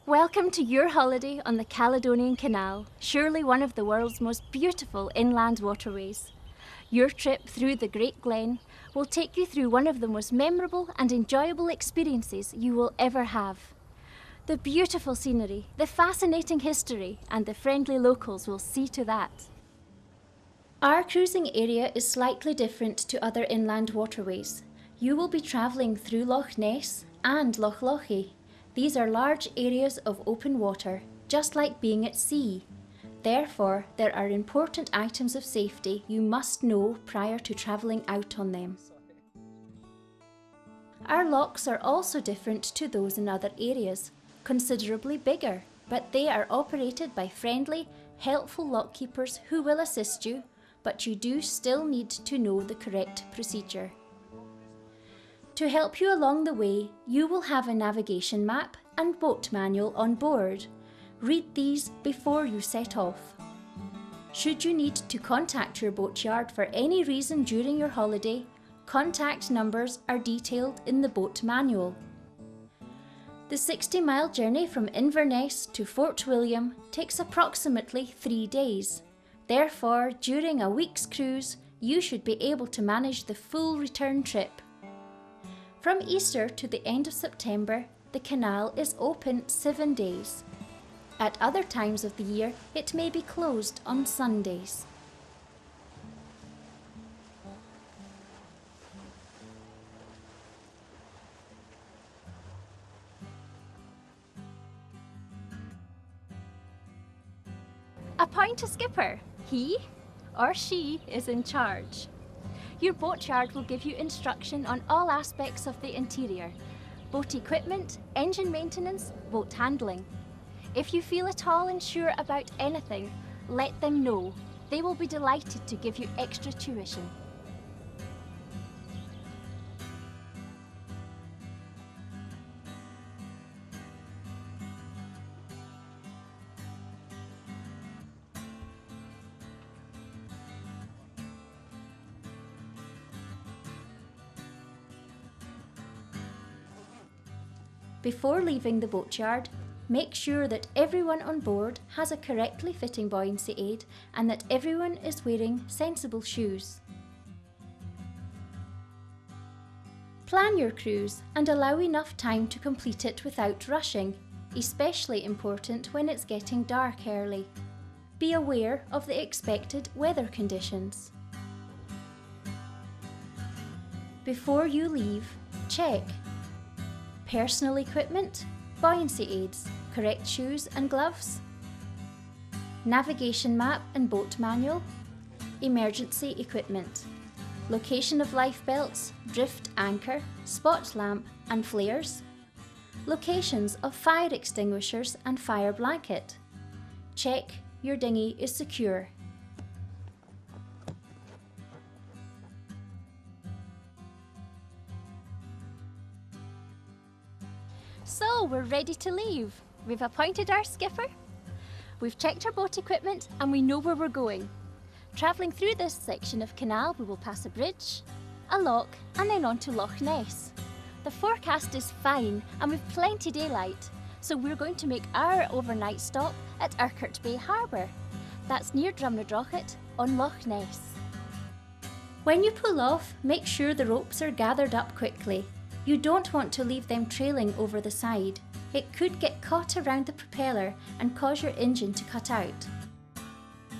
Welcome to your holiday on the Caledonian Canal, surely one of the world's most beautiful inland waterways. Your trip through the Great Glen will take you through one of the most memorable and enjoyable experiences you will ever have. The beautiful scenery, the fascinating history, and the friendly locals will see to that. Our cruising area is slightly different to other inland waterways. You will be travelling through Loch Ness and Loch Lochy. These are large areas of open water, just like being at sea. Therefore, there are important items of safety you must know prior to travelling out on them. Our locks are also different to those in other areas, considerably bigger, but they are operated by friendly, helpful lockkeepers who will assist you, but you do still need to know the correct procedure. To help you along the way, you will have a navigation map and boat manual on board. Read these before you set off. Should you need to contact your boatyard for any reason during your holiday, contact numbers are detailed in the boat manual. The 60-mile journey from Inverness to Fort William takes approximately 3 days. Therefore, during a week's cruise, you should be able to manage the full return trip. From Easter to the end of September, the canal is open 7 days. At other times of the year, it may be closed on Sundays. Appoint a skipper. He or she is in charge. Your boatyard will give you instruction on all aspects of the interior: boat equipment, engine maintenance, boat handling. If you feel at all unsure about anything, let them know. They will be delighted to give you extra tuition. Before leaving the boatyard, make sure that everyone on board has a correctly fitting buoyancy aid and that everyone is wearing sensible shoes. Plan your cruise and allow enough time to complete it without rushing, especially important when it's getting dark early. Be aware of the expected weather conditions. Before you leave, check personal equipment, buoyancy aids, correct shoes and gloves, navigation map and boat manual, emergency equipment, location of life belts, drift anchor, spot lamp and flares, locations of fire extinguishers and fire blanket. Check your dinghy is secure. So we're ready to leave. We've appointed our skipper, we've checked our boat equipment and we know where we're going. Travelling through this section of canal, we will pass a bridge, a lock and then on to Loch Ness. The forecast is fine and we've plenty daylight, so we're going to make our overnight stop at Urquhart Bay Harbour. That's near Drumnadrochit on Loch Ness. When you pull off, make sure the ropes are gathered up quickly. You don't want to leave them trailing over the side. It could get caught around the propeller and cause your engine to cut out.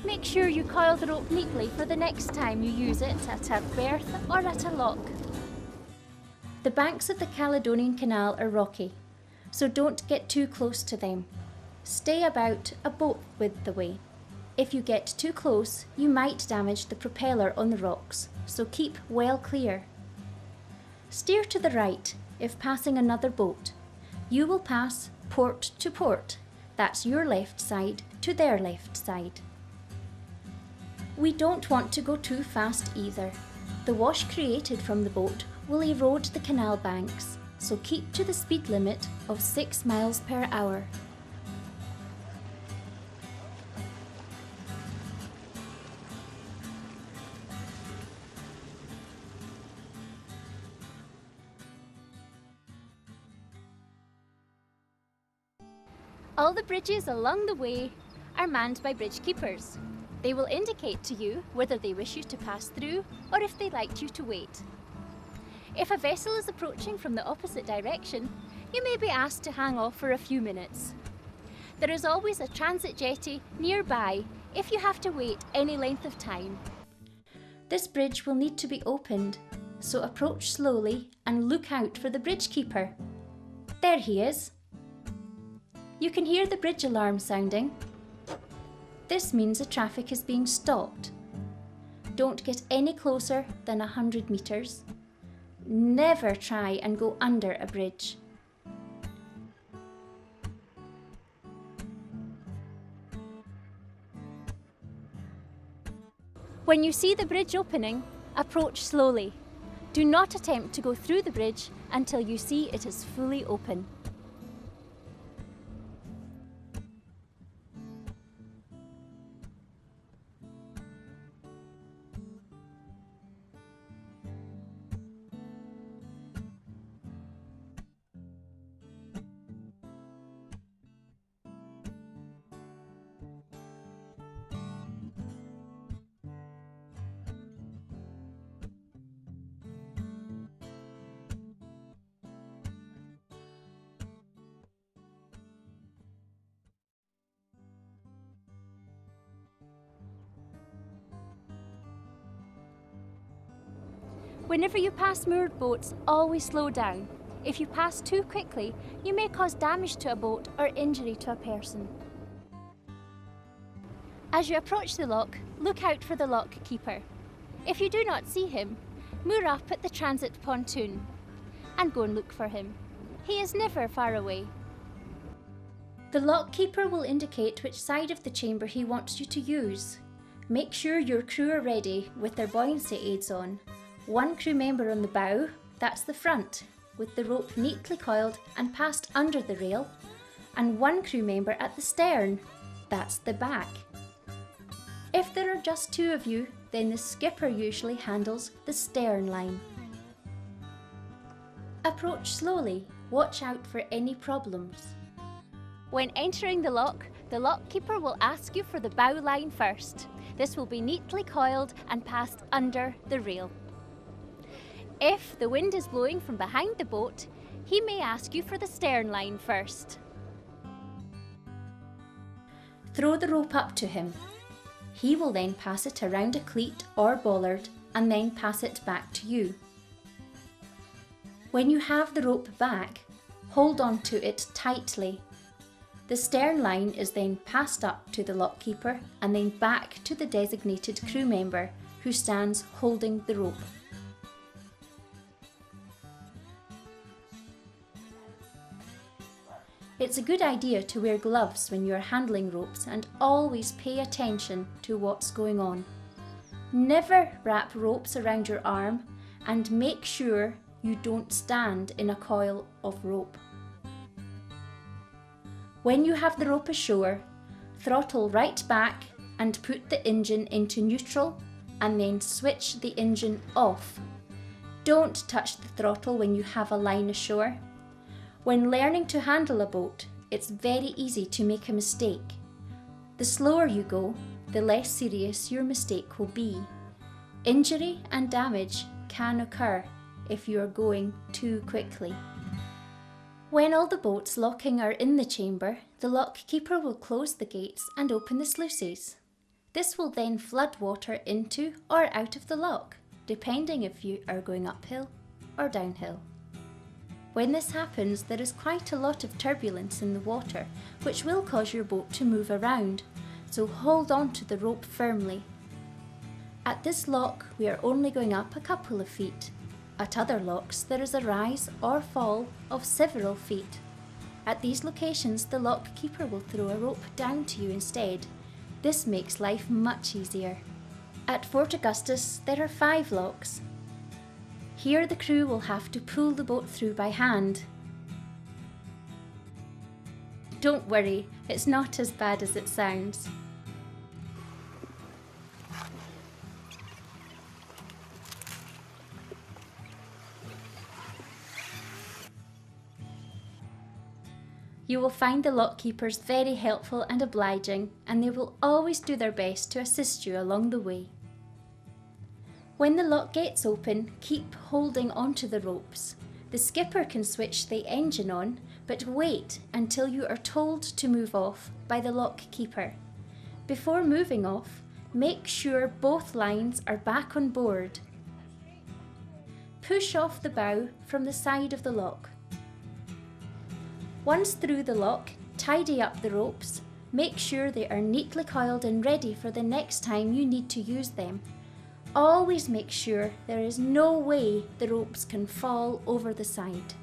Make sure you coil the rope neatly for the next time you use it at a berth or at a lock. The banks of the Caledonian Canal are rocky, so don't get too close to them. Stay about a boat width away. If you get too close, you might damage the propeller on the rocks, so keep well clear. Steer to the right if passing another boat. You will pass port to port. That's your left side to their left side. We don't want to go too fast either. The wash created from the boat will erode the canal banks, so keep to the speed limit of 6 miles per hour. All the bridges along the way are manned by bridge keepers. They will indicate to you whether they wish you to pass through or if they'd like you to wait. If a vessel is approaching from the opposite direction, you may be asked to hang off for a few minutes. There is always a transit jetty nearby if you have to wait any length of time. This bridge will need to be opened, so approach slowly and look out for the bridge keeper. There he is. You can hear the bridge alarm sounding. This means the traffic is being stopped. Don't get any closer than 100 metres. Never try and go under a bridge. When you see the bridge opening, approach slowly. Do not attempt to go through the bridge until you see it is fully open. Whenever you pass moored boats, always slow down. If you pass too quickly, you may cause damage to a boat or injury to a person. As you approach the lock, look out for the lock keeper. If you do not see him, moor up at the transit pontoon and go and look for him. He is never far away. The lock keeper will indicate which side of the chamber he wants you to use. Make sure your crew are ready with their buoyancy aids on. One crew member on the bow, that's the front, with the rope neatly coiled and passed under the rail, and one crew member at the stern, that's the back. If there are just two of you, then the skipper usually handles the stern line. Approach slowly, watch out for any problems. When entering the lock keeper will ask you for the bow line first. This will be neatly coiled and passed under the rail. If the wind is blowing from behind the boat, he may ask you for the stern line first. Throw the rope up to him. He will then pass it around a cleat or bollard and then pass it back to you. When you have the rope back, hold on to it tightly. The stern line is then passed up to the lock keeper and then back to the designated crew member who stands holding the rope. It's a good idea to wear gloves when you're handling ropes and always pay attention to what's going on. Never wrap ropes around your arm and make sure you don't stand in a coil of rope. When you have the rope ashore, throttle right back and put the engine into neutral and then switch the engine off. Don't touch the throttle when you have a line ashore. When learning to handle a boat, it's very easy to make a mistake. The slower you go, the less serious your mistake will be. Injury and damage can occur if you are going too quickly. When all the boats locking are in the chamber, the lock keeper will close the gates and open the sluices. This will then flood water into or out of the lock, depending if you are going uphill or downhill. When this happens, there is quite a lot of turbulence in the water, which will cause your boat to move around, so hold on to the rope firmly. At this lock, we are only going up a couple of feet. At other locks, there is a rise or fall of several feet. At these locations, the lock keeper will throw a rope down to you instead. This makes life much easier. At Fort Augustus, there are 5 locks. Here the crew will have to pull the boat through by hand. Don't worry, it's not as bad as it sounds. You will find the lock keepers very helpful and obliging, and they will always do their best to assist you along the way. When the lock gates open, keep holding onto the ropes. The skipper can switch the engine on, but wait until you are told to move off by the lock keeper. Before moving off, make sure both lines are back on board. Push off the bow from the side of the lock. Once through the lock, tidy up the ropes. Make sure they are neatly coiled and ready for the next time you need to use them. Always make sure there is no way the ropes can fall over the side.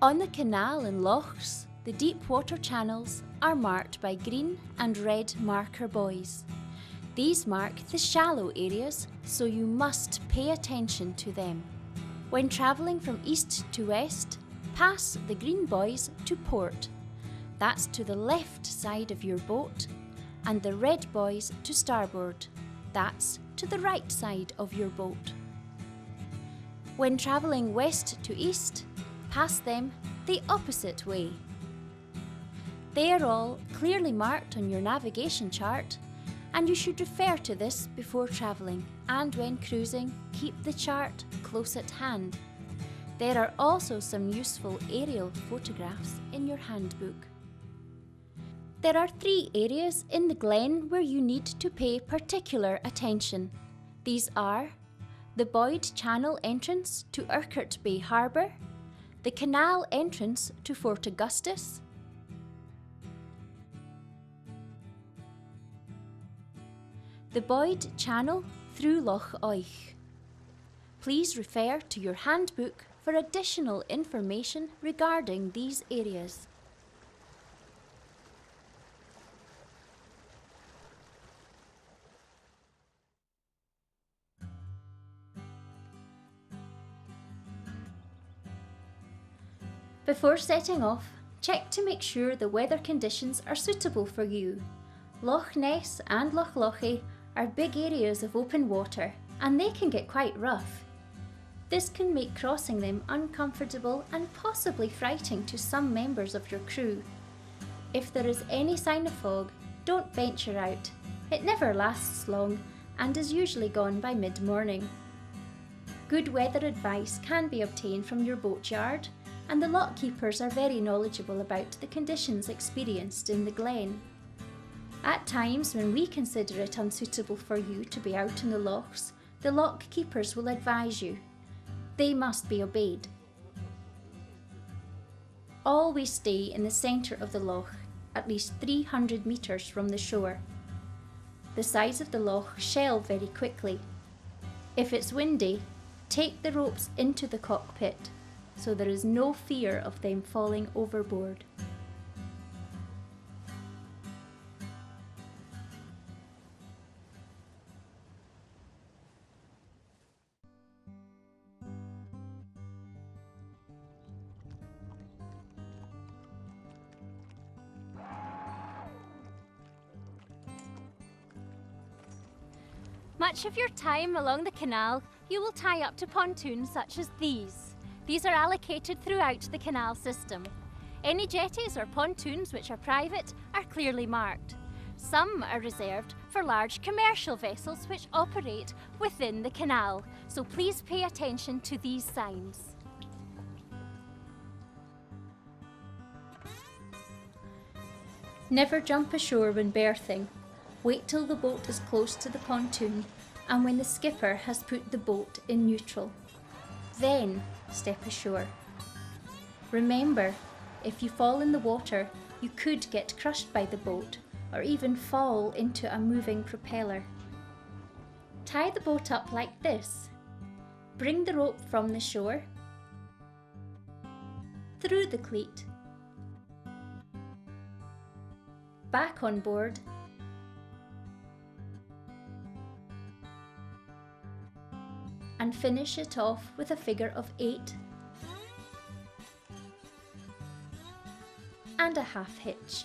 On the canal and lochs, the deep water channels are marked by green and red marker buoys. These mark the shallow areas, so you must pay attention to them. When travelling from east to west, pass the green buoys to port. That's to the left side of your boat, and the red buoys to starboard. That's to the right side of your boat. When travelling west to east, pass them the opposite way. They are all clearly marked on your navigation chart, and you should refer to this before travelling, and when cruising, keep the chart close at hand. There are also some useful aerial photographs in your handbook. There are 3 areas in the glen where you need to pay particular attention. These are the buoyed channel entrance to Urquhart Bay Harbour, the canal entrance to Fort Augustus, the buoyed channel through Loch Oich. Please refer to your handbook for additional information regarding these areas. Before setting off, check to make sure the weather conditions are suitable for you. Loch Ness and Loch Lochy are big areas of open water, and they can get quite rough. This can make crossing them uncomfortable and possibly frightening to some members of your crew. If there is any sign of fog, don't venture out. It never lasts long and is usually gone by mid-morning. Good weather advice can be obtained from your boatyard, and the lock keepers are very knowledgeable about the conditions experienced in the glen. At times when we consider it unsuitable for you to be out in the lochs, the lock keepers will advise you. They must be obeyed. Always stay in the centre of the loch, at least 300 metres from the shore. The sides of the loch shelve very quickly. If it's windy, take the ropes into the cockpit, so there is no fear of them falling overboard. Much of your time along the canal, you will tie up to pontoons such as these. These are allocated throughout the canal system. Any jetties or pontoons which are private are clearly marked. Some are reserved for large commercial vessels which operate within the canal, so please pay attention to these signs. Never jump ashore when berthing. Wait till the boat is close to the pontoon and when the skipper has put the boat in neutral. Then step ashore. Remember, if you fall in the water, you could get crushed by the boat or even fall into a moving propeller. Tie the boat up like this. Bring the rope from the shore, through the cleat, back on board, and finish it off with a figure of 8 and a half hitch.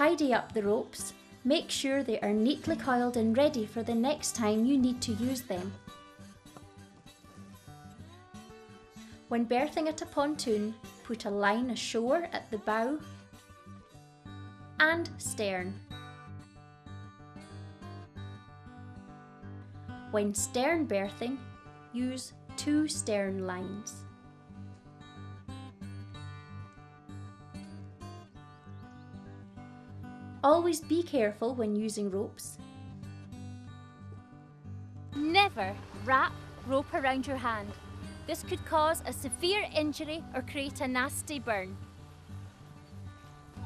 tidy up the ropes. Make sure they are neatly coiled and ready for the next time you need to use them. When berthing at a pontoon, put a line ashore at the bow and stern. When stern berthing, use 2 stern lines. Always be careful when using ropes. Never wrap rope around your hand. This could cause a severe injury or create a nasty burn.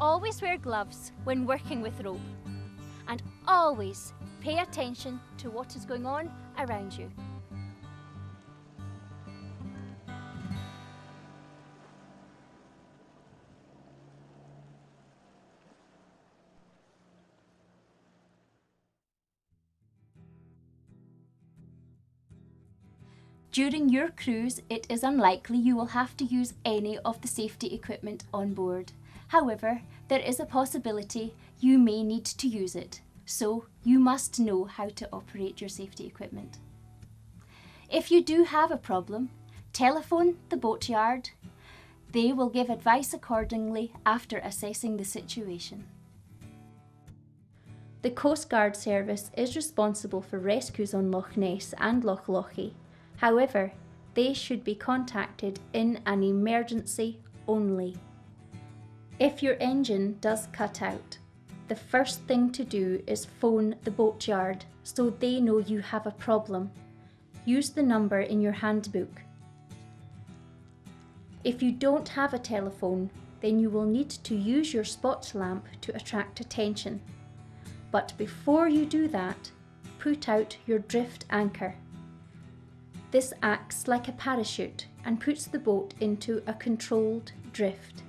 Always wear gloves when working with rope, and always pay attention to what is going on around you. During your cruise, it is unlikely you will have to use any of the safety equipment on board. However, there is a possibility you may need to use it, so you must know how to operate your safety equipment. If you do have a problem, telephone the boatyard. They will give advice accordingly after assessing the situation. The Coast Guard Service is responsible for rescues on Loch Ness and Loch Lochy. However, they should be contacted in an emergency only. If your engine does cut out, the first thing to do is phone the boatyard so they know you have a problem. Use the number in your handbook. If you don't have a telephone, then you will need to use your spot lamp to attract attention. But before you do that, put out your drift anchor. This acts like a parachute and puts the boat into a controlled drift.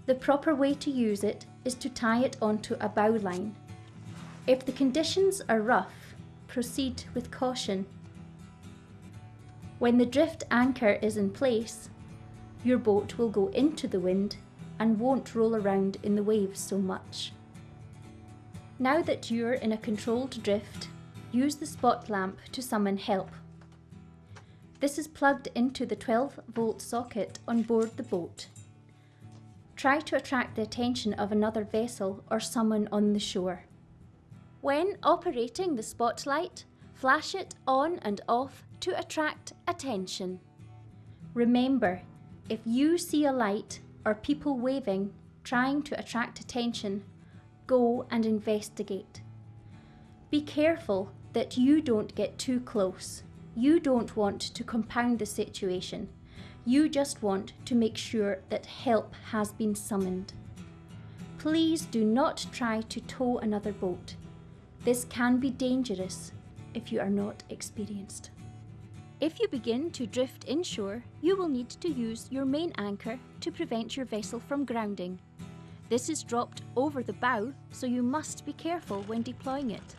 The proper way to use it is to tie it onto a bow line. If the conditions are rough, proceed with caution. When the drift anchor is in place, your boat will go into the wind and won't roll around in the waves so much. Now that you're in a controlled drift, use the spot lamp to summon help. This is plugged into the 12-volt socket on board the boat. Try to attract the attention of another vessel or someone on the shore. When operating the spotlight, flash it on and off to attract attention. Remember, if you see a light or people waving, trying to attract attention, go and investigate. Be careful that you don't get too close. You don't want to compound the situation. You just want to make sure that help has been summoned. Please do not try to tow another boat. This can be dangerous if you are not experienced. If you begin to drift inshore, you will need to use your main anchor to prevent your vessel from grounding. This is dropped over the bow, so you must be careful when deploying it.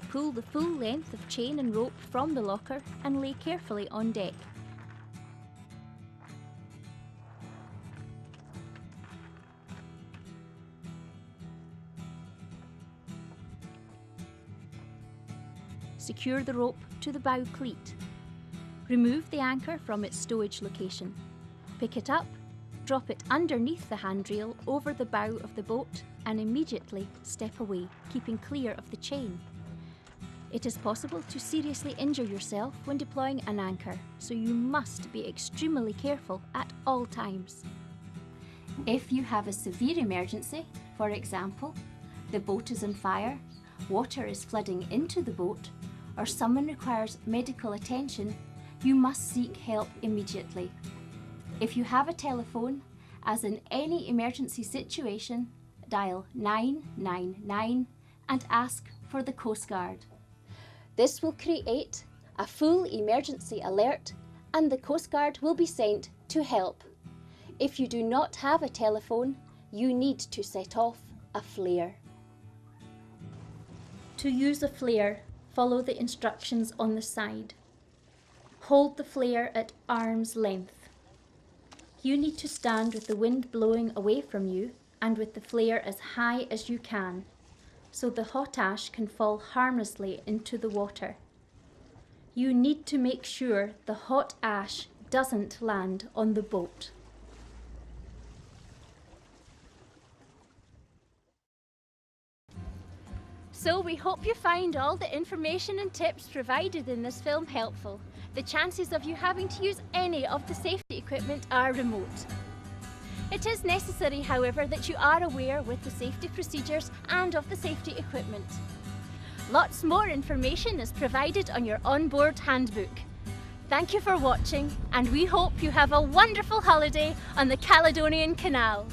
Pull the full length of chain and rope from the locker and lay carefully on deck. Secure the rope to the bow cleat. Remove the anchor from its stowage location. Pick it up, drop it underneath the handrail over the bow of the boat and immediately step away, keeping clear of the chain. It is possible to seriously injure yourself when deploying an anchor, so you must be extremely careful at all times. If you have a severe emergency, for example, the boat is on fire, water is flooding into the boat, or someone requires medical attention, you must seek help immediately. If you have a telephone, as in any emergency situation, dial 999 and ask for the Coast Guard. This will create a full emergency alert and the Coast Guard will be sent to help. If you do not have a telephone, you need to set off a flare. To use a flare, follow the instructions on the side. Hold the flare at arm's length. You need to stand with the wind blowing away from you and with the flare as high as you can, so the hot ash can fall harmlessly into the water. You need to make sure the hot ash doesn't land on the boat. So we hope you find all the information and tips provided in this film helpful. The chances of you having to use any of the safety equipment are remote. It is necessary, however, that you are aware with the safety procedures and of the safety equipment. Lots more information is provided on your onboard handbook. Thank you for watching, and we hope you have a wonderful holiday on the Caledonian Canal.